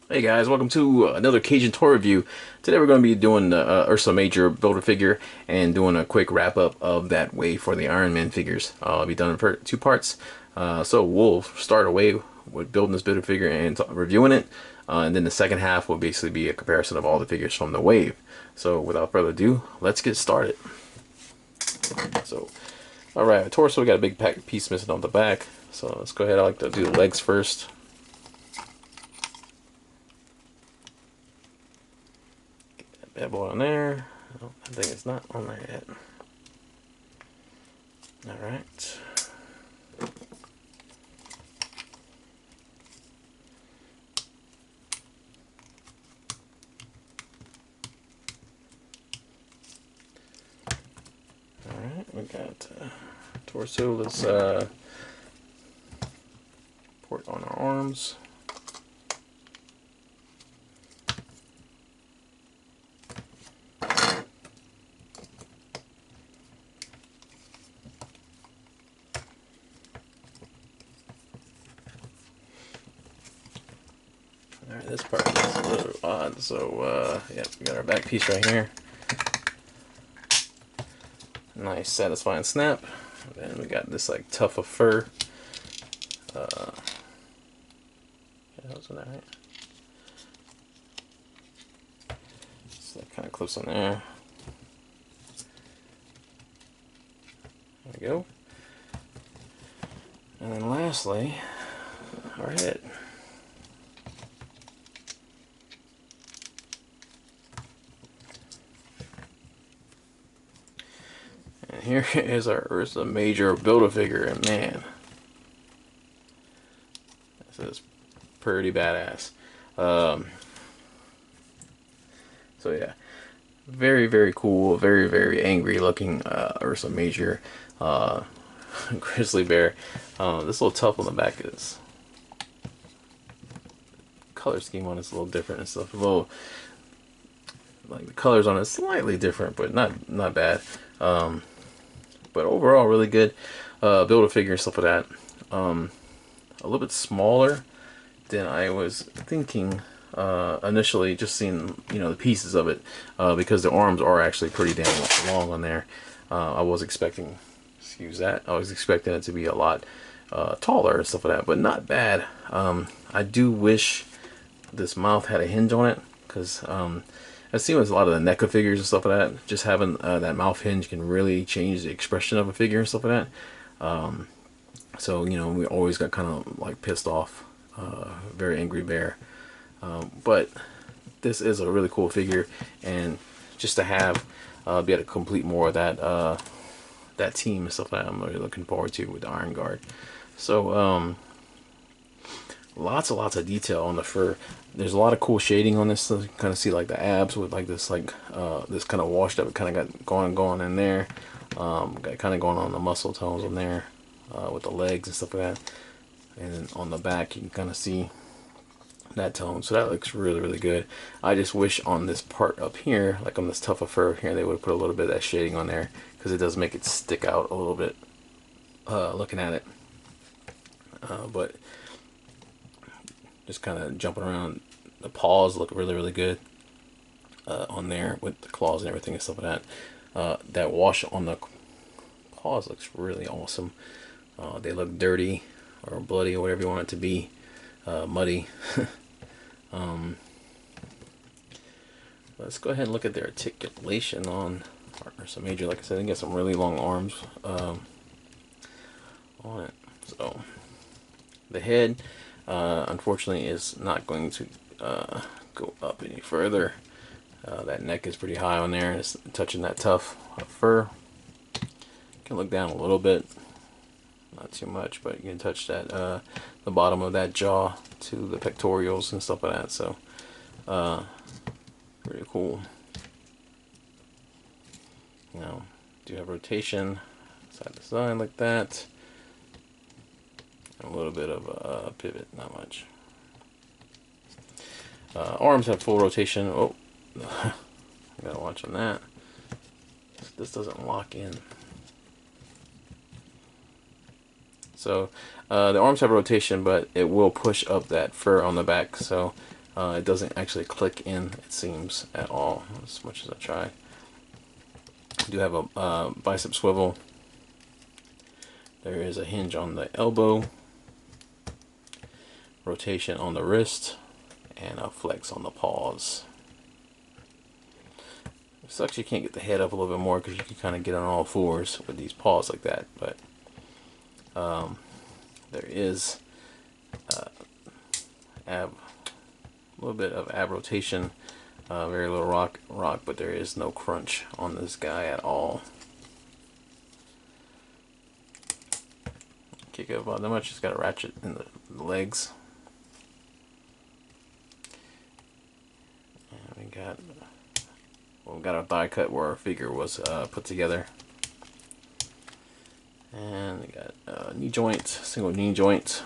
Hey guys, welcome to another Cajun Toy review. Today we're going to be doing the Ursa Major builder figure and doing a quick wrap up of that wave for the Iron Man figures. I'll be done in two parts. So we'll start away with building this builder figure and reviewing it. And then the second half will basically be a comparison of all the figures from the wave. So without further ado, let's get started. So, alright, torso, we got a big piece missing on the back. So let's go ahead. I like to do the legs first. Bad boy on there. Oh, I think it's not on there yet. Alright. Alright, we got torso. Let's port on our arms. Alright, this part is a little odd, so yeah, we got our back piece right here. Nice satisfying snap. And then we got this like tuft of fur. Yeah, was that right? So kind of close on there. There we go. And then lastly, our head. And here is our Ursa Major Build-A-Figure, and man, this is pretty badass. So yeah, very cool, very angry looking Ursa Major grizzly bear. This little tuft on the back is color scheme on it's a little different and stuff. A little like the colors on it slightly different, but not bad. But overall, really good Build-A-Figure and stuff like that. A little bit smaller than I was thinking initially, just seeing the pieces of it, because the arms are actually pretty damn long on there. I was expecting, excuse that, I was expecting it to be a lot taller and stuff like that, but not bad. I do wish this mouth had a hinge on it, because I've seen with a lot of the NECA figures and stuff like that, just having that mouth hinge can really change the expression of a figure and stuff like that. So, we always got kind of like pissed off, very angry bear. But this is a really cool figure, and just to have, be able to complete more of that, that team and stuff like that, I'm really looking forward to with the Iron Guard. So, lots of detail on the fur. There's a lot of cool shading on this. So you kind of see like the abs with like this this kind of washed up. It kind of got going in there. Got kind of going on the muscle tones on there with the legs and stuff like that. And then on the back you can kind of see that tone. So that looks really good. I just wish on this part up here, like on this tuft of fur here, they would put a little bit of that shading on there, because it does make it stick out a little bit looking at it. But just kind of jumping around. The paws look really good on there with the claws and everything and stuff like that. That wash on the paws looks really awesome. They look dirty or bloody or whatever you want it to be, muddy. Let's go ahead and look at their articulation on Ursa Major. Like I said, they get some really long arms on it. So the head, unfortunately, is not going to go up any further. That neck is pretty high on there. It's touching that tuft of fur. You can look down a little bit, not too much, but you can touch that the bottom of that jaw to the pectorals and stuff like that. So pretty cool. Now, do have rotation side to side like that. A little bit of a pivot, not much. Arms have full rotation. Oh, gotta watch on that. This doesn't lock in. So the arms have rotation, but it will push up that fur on the back. So It doesn't actually click in, it seems, at all, as much as I try. I do have a bicep swivel. There is a hinge on the elbow, rotation on the wrist, and a flex on the paws. It sucks you can't get the head up a little bit more because you can kind of get on all fours with these paws like that. But there is a little bit of ab rotation, very little rock, but there is no crunch on this guy at all. Kick it about that much. Just got a ratchet in the legs. And we got a thigh cut where our figure was put together. And we got a knee joint, single knee joint.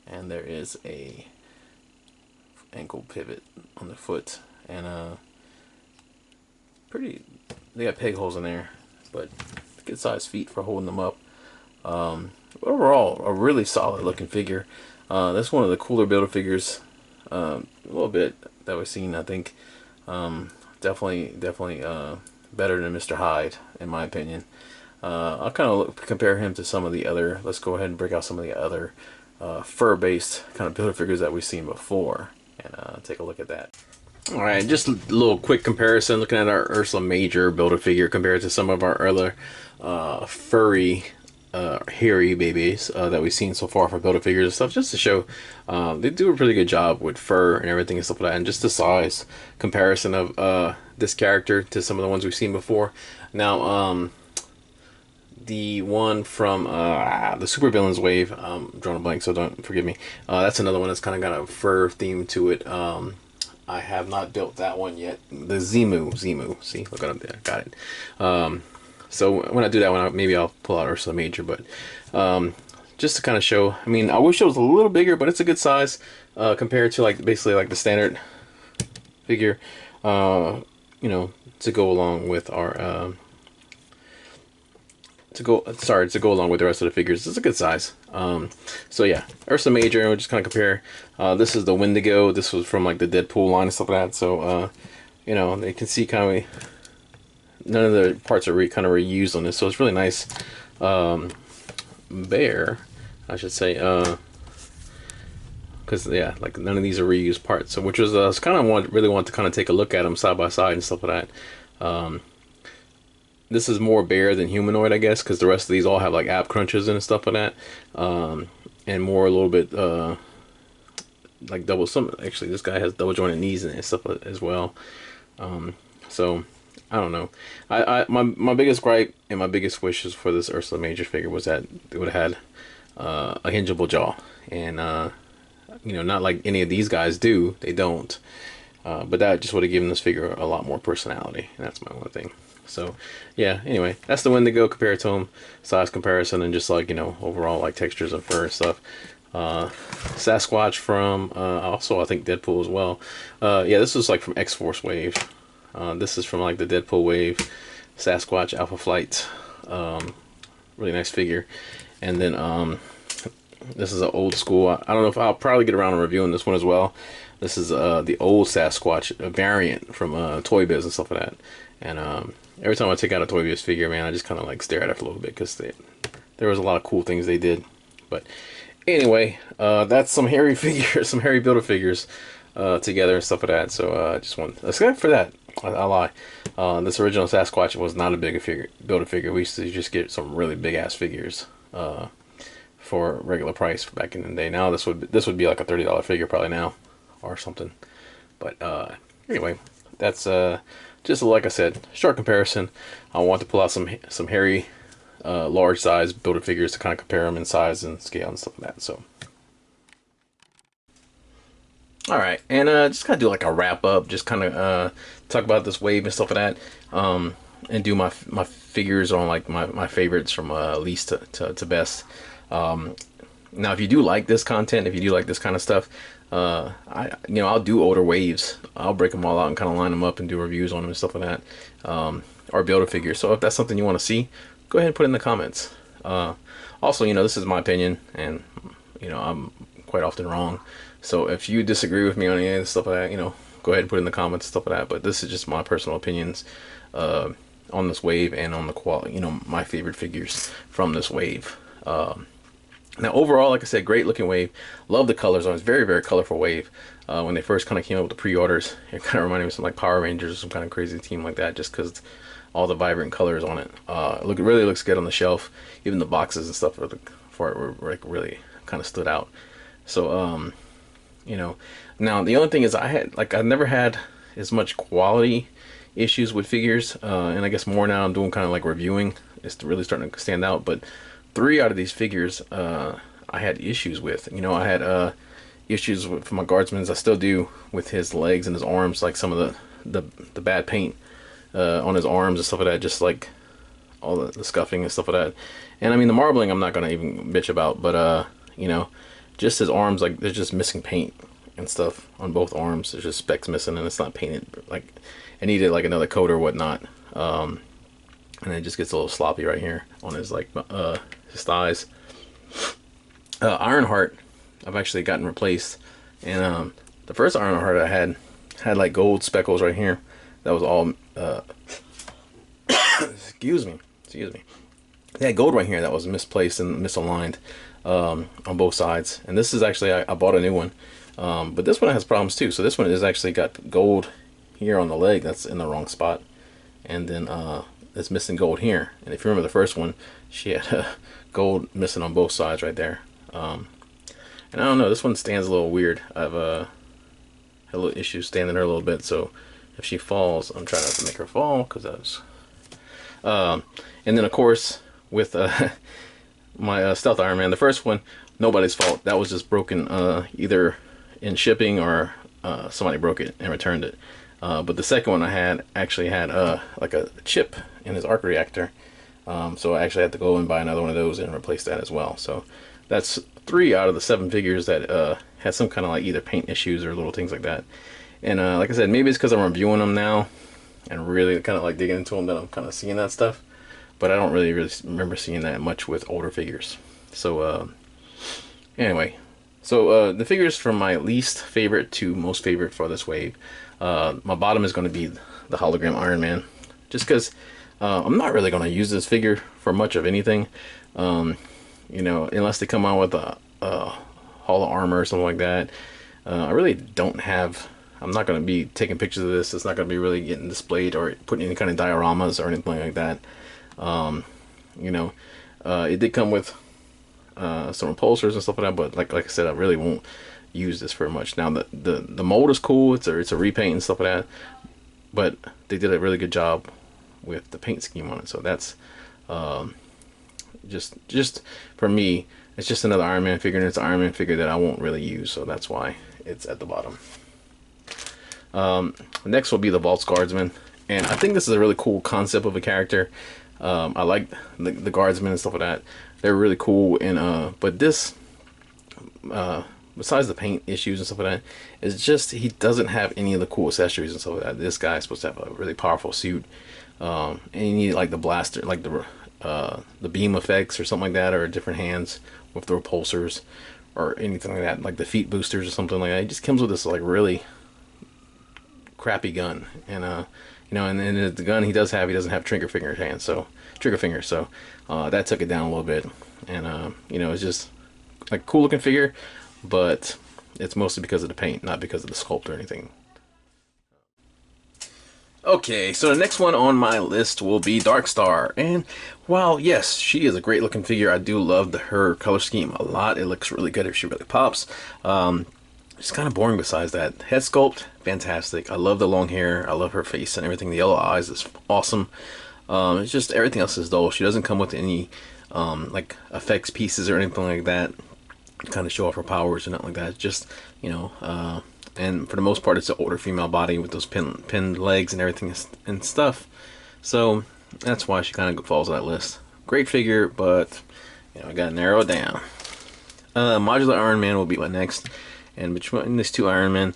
And there is a ankle pivot on the foot, and they got peg holes in there, but good sized feet for holding them up. Overall, a really solid looking figure. That's one of the cooler Build-A-Figures, a little bit that we've seen. I think definitely better than Mr. Hyde, in my opinion. I'll kind of compare him to some of the other. Let's go ahead and break out some of the other fur-based kind of Build-A-Figures that we've seen before, and take a look at that. All right, just a little quick comparison, looking at our Ursa Major Build-A-Figure compared to some of our other furry, hairy babies that we've seen so far for Build-A-Figures and stuff, just to show they do a pretty good job with fur and everything and stuff like that, and just the size comparison of this character to some of the ones we've seen before. Now, the one from the Supervillains wave, drawing a blank, so don't forgive me. That's another one that's kind of got a fur theme to it. I have not built that one yet. The Zemu. See, look up there, got it. So when I do that one, maybe I'll pull out Ursa Major. But just to kind of show, I mean, I wish it was a little bigger, but it's a good size compared to basically like the standard figure. You know, to go along with our to go along with the rest of the figures. It's a good size. So yeah, Ursa Major, and we'll just kind of compare. This is the Wendigo. This was from like the Deadpool line and stuff like that. So you know, they can see kind of none of the parts are kind of reused on this. So it's really nice. Bear, I should say, because yeah, like none of these are reused parts. So which was I kind of really want to kind of take a look at them side by side and stuff like that. This is more bear than humanoid, I guess, because the rest of these all have like ab crunches and stuff like that, and more a little bit like double. Actually, this guy has double jointed knees and stuff as well. So I don't know. My biggest gripe and my biggest wishes for this Ursa Major figure was that it would have had a hingeable jaw, and you know, not like any of these guys do. They don't. But that just would have given this figure a lot more personality, and that's my one thing. So yeah, anyway, that's the Wendigo compared to him, size comparison, and just like, you know, overall like textures and fur and stuff. Sasquatch from also I think Deadpool as well. Yeah, this was like from X-Force wave. This is from like the Deadpool wave. Sasquatch Alpha Flight, really nice figure. And then this is an old school. I don't know if I'll probably get around to reviewing this one as well. This is the old Sasquatch variant from Toy Biz and stuff like that. And every time I take out a Toy Biz figure, man, I just kind of like stare at it for a little bit because there was a lot of cool things they did. But anyway, that's some hairy figures, some hairy Build-A-Figures together and stuff like that. So just let's go for that. I lie. This original Sasquatch was not a Build-A-Figure. We used to just get some really big ass figures for regular price back in the day. Now this would be like a $30 figure probably now or something. But anyway, that's just like I said, short comparison. I want to pull out some hairy, large size Build-A-Figures to kind of compare them in size and scale and stuff like that. So, all right, and just kind of do like a wrap up, just kind of talk about this wave and stuff like that, and do my figures on like my favorites from least to best. Now, if you do like this content, if you do like this kind of stuff, I'll do older waves. I'll break them all out and kind of line them up and do reviews on them and stuff like that, or Build-A-Figure. So if that's something you want to see, go ahead and put it in the comments. Also, you know, this is my opinion, and you know, I'm quite often wrong. So if you disagree with me on any of the stuff like that, you know, go ahead and put in the comments and stuff like that. But this is just my personal opinions on this wave and on the quality, you know, my favorite figures from this wave. Now overall, like I said, great looking wave. Love the colors on it. It's very, very colorful wave. When they first kind of came up with the pre-orders, it kind of reminded me of some like Power Rangers or some kind of crazy team like that, just because all the vibrant colors on it. It really looks good on the shelf. Even the boxes and stuff for it were like really kind of stood out. So you know, now the only thing is I've never had as much quality issues with figures, and I guess more now I'm doing kind of like reviewing. It's really starting to stand out. But 3 out of these figures I had issues with. You know, I had issues with my Guardsman's. I still do with his legs and his arms, like some of the bad paint on his arms and stuff like that, just like all the scuffing and stuff like that. And I mean the marbling I'm not gonna even bitch about, but you know, just his arms, like they're just missing paint and stuff on both arms. There's just specks missing and it's not painted. Like it needed like another coat or whatnot. And it just gets a little sloppy right here on his like his thighs. Ironheart I've actually gotten replaced, and the first Ironheart I had like gold speckles right here. That was all excuse me. They had gold right here that was misplaced and misaligned on both sides. And this is actually I bought a new one, but this one has problems too. So this one is actually got gold here on the leg that's in the wrong spot, and then it's missing gold here. And if you remember the first one, she had gold missing on both sides right there. And I don't know, this one stands a little weird. I've had a little issue standing her a little bit, so if she falls, I'm trying not to make her fall, because that's and then of course with my Stealth Iron Man, the first one, nobody's fault. That was just broken either in shipping or somebody broke it and returned it. But the second one I actually had like a chip in his arc reactor, so I actually had to go and buy another one of those and replace that as well. So that's 3 out of the 7 figures that had some kind of like either paint issues or little things like that. And like I said, maybe it's because I'm reviewing them now and really kind of like digging into them that I'm kind of seeing that stuff. But I don't really remember seeing that much with older figures. So anyway, so the figures from my least favorite to most favorite for this wave. My bottom is going to be the Hologram Iron Man, just because I'm not really going to use this figure for much of anything. You know, unless they come out with a Holo Armor or something like that. I really don't have. I'm not going to be taking pictures of this. It's not going to be really getting displayed or putting any kind of dioramas or anything like that. You know, it did come with some repulsors and stuff like that, but like I said, I really won't use this very much. Now the mold is cool. It's a repaint and stuff like that, but they did a really good job with the paint scheme on it. So that's just for me, it's just another Iron Man figure, and it's an Iron Man figure that I won't really use, so that's why it's at the bottom. Next will be the Vault's Guardsman, and I think this is a really cool concept of a character. I like the Guardsmen and stuff like that. They're really cool, and but this, besides the paint issues and stuff like that, it's just he doesn't have any of the cool accessories and stuff like that. This guy is supposed to have a really powerful suit, and you need like the blaster, like the beam effects or something like that, or different hands with the repulsors or anything like that, like the feet boosters or something like that. He just comes with this like really crappy gun, and you know, and the gun he doesn't have trigger fingers, so that took it down a little bit. And you know, it's just like a cool looking figure, but it's mostly because of the paint, not because of the sculpt or anything. Okay, so the next one on my list will be Darkstar, and while yes, she is a great looking figure, I do love her color scheme a lot. It looks really good if she really pops. It's kind of boring besides that. Head sculpt, fantastic. I love the long hair. I love her face and everything. The yellow eyes is awesome. It's just everything else is dull. She doesn't come with any like effects pieces or anything like that, kind of show off her powers or nothing like that. It's just, you know, and for the most part, it's an older female body with those pinned legs and everything and stuff. So that's why she kind of falls on that list. Great figure, but you know, I gotta narrow it down. Modular Iron Man will be my next. And between these two Iron Men,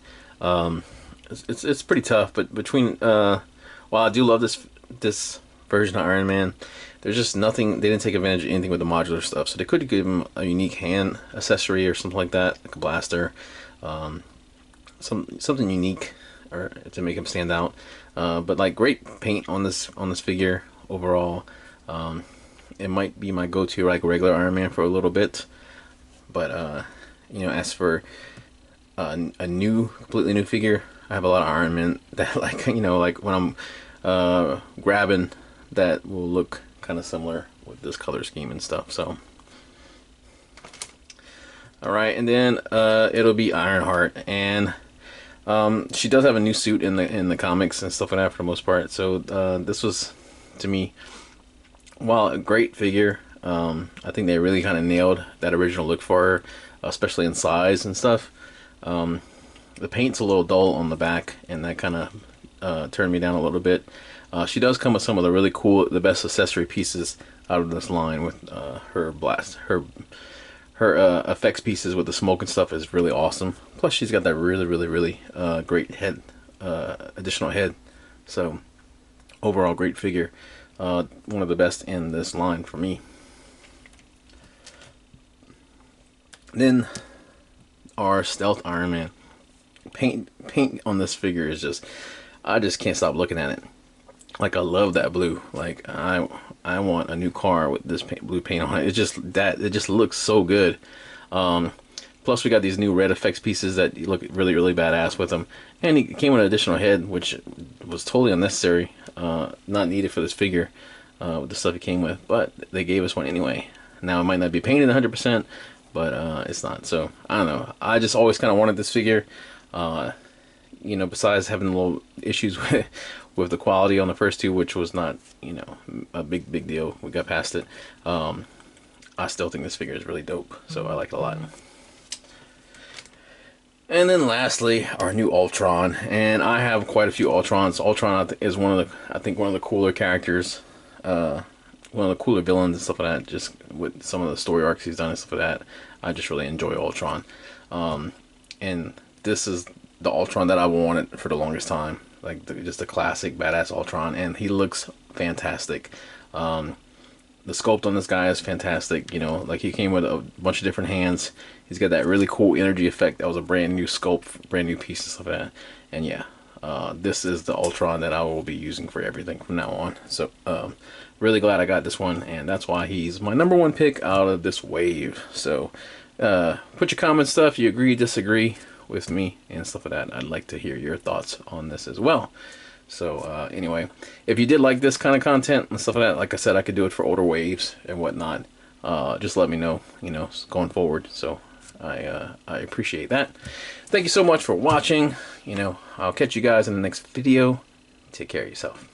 it's pretty tough. But between while I do love this version of Iron Man. There's just nothing, they didn't take advantage of anything with the modular stuff, so they could give him a unique hand accessory or something like that, like a blaster, something unique or to make him stand out. But like, great paint on this figure overall. It might be my go-to like regular Iron Man for a little bit, but you know, as for a completely new figure, I have a lot of Iron Man that, like, you know, like when I'm grabbing, that will look kind of similar with this color scheme and stuff. So all right, and then it'll be Ironheart, and she does have a new suit in the comics and stuff like that for the most part. So this was, to me, while a great figure, I think they really kind of nailed that original look for her, especially in size and stuff. The paint's a little dull on the back, and that kind of turned me down a little bit. She does come with some of the really cool, the best accessory pieces out of this line, with her blast, her effects pieces with the smoke and stuff is really awesome. Plus, she's got that really great head, additional head. So overall, great figure. One of the best in this line for me. Then our Stealth Iron Man. Paint on this figure is just, I just can't stop looking at it. Like, I love that blue. Like, I want a new car with this blue paint on it. It just looks so good. Plus, we got these new red effects pieces that look really badass with them. And he came with an additional head, which was totally unnecessary, not needed for this figure, with the stuff he came with. But they gave us one anyway. Now, it might not be painted 100%, but it's not. So I don't know. I just always kind of wanted this figure. You know, besides having little issues with the quality on the first two, which was not, you know, a big deal. We got past it. I still think this figure is really dope, so I like it a lot. And then lastly, our new Ultron, and I have quite a few Ultrons. Ultron is one of the cooler characters, one of the cooler villains and stuff like that. Just with some of the story arcs he's done and stuff like that, I just really enjoy Ultron. And this is the Ultron that I wanted for the longest time, like just a classic badass Ultron, and he looks fantastic. The sculpt on this guy is fantastic. You know, like, he came with a bunch of different hands. He's got that really cool energy effect. That was a brand new sculpt, brand new piece and stuff like that. And yeah, this is the Ultron that I will be using for everything from now on. So really glad I got this one, and that's why he's my #1 pick out of this wave. So put your comments, stuff you agree, disagree with me and stuff like that. I'd like to hear your thoughts on this as well. So anyway, if you did like this kind of content and stuff like that, like I said, I could do it for older waves and whatnot. Just let me know, you know, going forward. So I appreciate that. Thank you so much for watching. You know, I'll catch you guys in the next video. Take care of yourself.